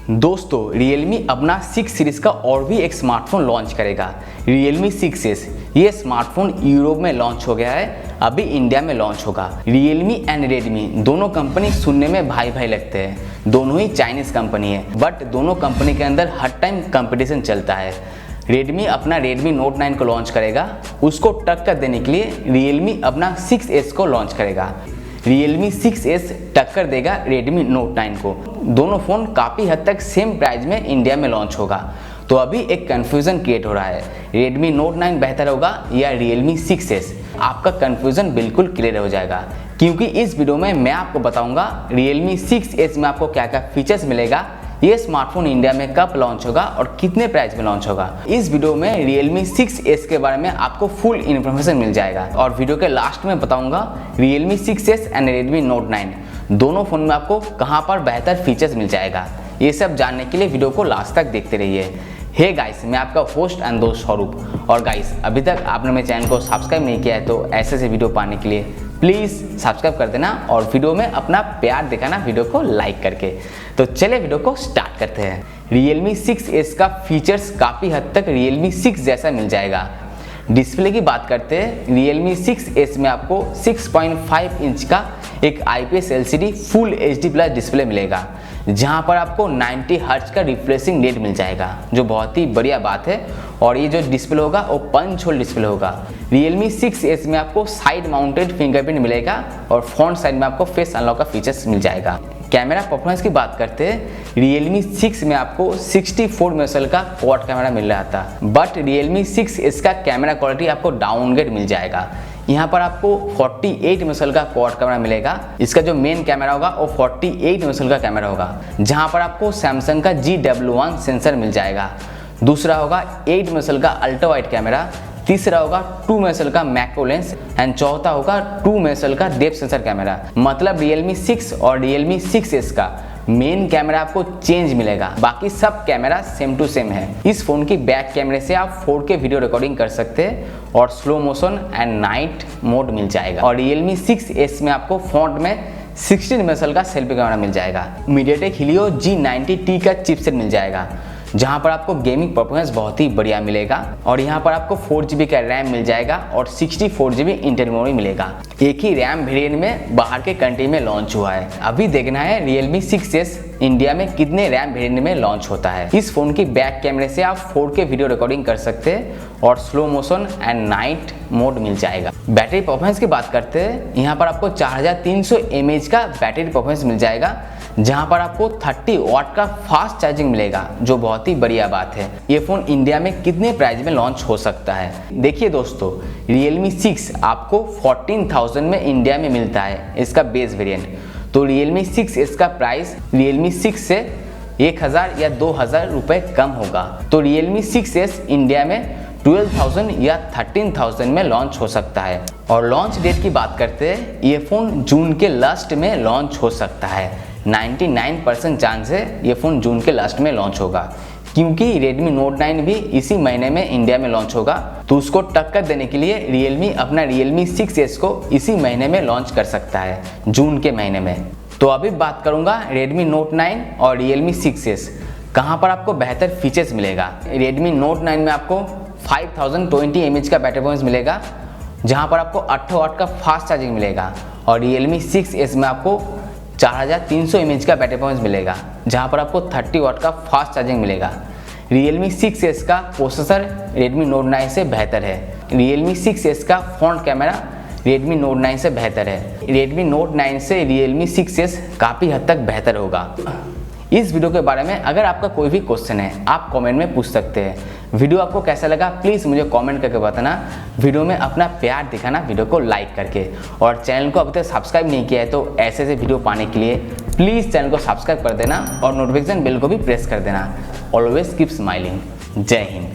दोस्तों Realme अपना 6 series का और भी एक स्मार्टफोन लॉन्च करेगा, Realme 6S। ये स्मार्टफोन यूरोप में लॉन्च हो गया है, अभी इंडिया में लॉन्च होगा। Realme एंड Redmi दोनों कंपनी सुनने में भाई भाई लगते हैं, दोनों ही चाइनीज कंपनी है, बट दोनों कंपनी के अंदर हर टाइम कंपटीशन चलता है। Redmi अपना Redmi Note 9 को लॉन्च करेगा, उसको टक्कर देने के लिए Realme अपना 6S को लॉन्च करेगा। Realme 6S टक्कर देगा Redmi Note 9 को। दोनों फ़ोन काफ़ी हद तक सेम प्राइस में इंडिया में लॉन्च होगा। तो अभी एक कन्फ्यूज़न क्रिएट हो रहा है, Redmi Note 9 बेहतर होगा या Realme 6S। आपका कन्फ्यूज़न बिल्कुल क्लियर हो जाएगा, क्योंकि इस वीडियो में मैं आपको बताऊंगा Realme 6S में आपको क्या क्या फीचर्स मिलेगा, ये स्मार्टफोन इंडिया में कब लॉन्च होगा और कितने प्राइस में लॉन्च होगा। इस वीडियो में Realme 6S के बारे में आपको फुल इन्फॉर्मेशन मिल जाएगा और वीडियो के लास्ट में बताऊंगा Realme 6S and Redmi Note 9 दोनों फ़ोन में आपको कहां पर बेहतर फीचर्स मिल जाएगा। ये सब जानने के लिए वीडियो को लास्ट तक देखते रहिए। हे गाइस, मैं आपका होस्ट एंड दोस्त स्वरूप। और गाइस, अभी तक आपने मेरे चैनल को सब्सक्राइब नहीं किया है तो ऐसे वीडियो पाने के लिए प्लीज़ सब्सक्राइब कर देना और वीडियो में अपना प्यार दिखाना वीडियो को लाइक करके। तो चलिए वीडियो को स्टार्ट करते हैं। Realme 6S का फीचर्स काफ़ी हद तक Realme 6 जैसा मिल जाएगा। डिस्प्ले की बात करते हैं, Realme 6S में आपको 6.5 इंच का एक IPS LCD full HD plus display मिलेगा, जहां पर आपको 90 हर्ट्ज का रिफ्रेशिंग रेट मिल जाएगा, जो बहुत ही बढ़िया बात है। और ये जो डिस्प्ले होगा वो पंच होल डिस्प्ले होगा। Realme 6S में आपको साइड माउंटेड फिंगरप्रिंट मिलेगा और फ्रंट साइड में आपको फेस अनलॉक का फीचर्स मिल जाएगा। कैमरा परफॉर्मेंस की बात करते हैं, Realme 6 में आपको 64 मेगापिक्सल का क्वाड कैमरा मिल रहा था, बट Realme 6S का कैमरा क्वालिटी आपको डाउनग्रेड मिल जाएगा। यहाँ पर आपको 48 मेगापिक्सल का क्वाड कैमरा मिलेगा। इसका जो मेन कैमरा होगा वो 48 मेगापिक्सल का कैमरा होगा, जहाँ पर आपको सैमसंग का GW1 सेंसर मिल जाएगा। दूसरा होगा 8 मेगापिक्सल का अल्ट्रा वाइड कैमरा, तीसरा होगा 2 मेगापिक्सल का मैक्रो लेंस एंड चौथा होगा 2 मेगापिक्सल का डेप्थ सेंसर कैमरा। मतलब Realme 6 और Realme 6S का मेन कैमरा आपको चेंज मिलेगा, बाकी सब कैमरा सेम टू सेम है। इस फोन की बैक कैमरे से आप 4K वीडियो रिकॉर्डिंग कर सकते हैं और slow motion and night mode मिल जाएगा। और Realme 6S में आपको फ्रंट में 16 मेगापिक्सल का सेल्फी कैमरा मिल जाएगा। MediaTek Helio G90T का चिपसेट मिल जाएगा, जहां पर आपको गेमिंग परफॉर्मेंस बहुत ही बढ़िया मिलेगा। और यहां पर आपको 4GB का रैम मिल जाएगा और 64GB इंटरनल मेमोरी मिलेगा। एक ही रैम वेरिएंट में बाहर के कंट्री में लॉन्च हुआ है। अभी देखना है Realme 6S इंडिया में कितने रैम वेरिएंट में लॉन्च होता है। इस फोन की बैक कैमरे से आप 4K वीडियो रिकॉर्डिंग कर सकते हैं और slow motion and night mode मिल जाएगा। बैटरी परफॉर्मेंस की बात करते हैं, यहाँ पर आपको 4300 mAh का बैटरी परफॉर्मेंस मिल जाएगा, जहां पर आपको 30 वाट का फास्ट चार्जिंग मिलेगा, जो बहुत ही बढ़िया बात है। ये फोन इंडिया में कितने प्राइस में लॉन्च हो सकता है? देखिए दोस्तों, Realme 6 आपको 14,000 में इंडिया में मिलता है, इसका बेस वेरिएंट। तो Realme 6S का प्राइस Realme 6 से 1000 या 2000 रुपए कम होगा। तो Realme 6S इंडिया में 12,000 या 13,000 में लॉन्च हो सकता है। और लॉन्च डेट की बात करते हैं, ये फोन जून के लास्ट में लॉन्च हो सकता है। 99% चांस है ये फ़ोन जून के लास्ट में लॉन्च होगा, क्योंकि Redmi Note 9 भी इसी महीने में इंडिया में लॉन्च होगा। तो उसको टक्कर देने के लिए Realme अपना Realme 6S को इसी महीने में लॉन्च कर सकता है, जून के महीने में। तो अभी बात करूंगा Redmi Note 9 और Realme 6S कहां पर आपको बेहतर फीचर्स मिलेगा। Redmi Note 9 में आपको 5020 mAh का बैटरी परफॉर्मेंस मिलेगा, जहां पर आपको 8 वाट का फास्ट चार्जिंग मिलेगा। और Realme 6S में आपको 4300 mAh का बैटरी परफॉर्मेंस मिलेगा, जहां पर आपको 30 वाट का फास्ट चार्जिंग मिलेगा। Realme 6S का प्रोसेसर Redmi Note 9 से बेहतर है। Realme 6S का फ्रंट कैमरा Redmi Note 9 से बेहतर है। Redmi Note 9 से Realme 6S काफ़ी हद तक बेहतर होगा। इस वीडियो के बारे में अगर आपका कोई भी क्वेश्चन है, आप कमेंट में पूछ सकते हैं। वीडियो आपको कैसा लगा प्लीज़ मुझे कमेंट करके बताना। वीडियो में अपना प्यार दिखाना वीडियो को लाइक करके। और चैनल को अभी तक सब्सक्राइब नहीं किया है तो ऐसे वीडियो पाने के लिए प्लीज़ चैनल को सब्सक्राइब कर देना और नोटिफिकेशन बेल को भी प्रेस कर देना। Always keep smiling. जय हिंद।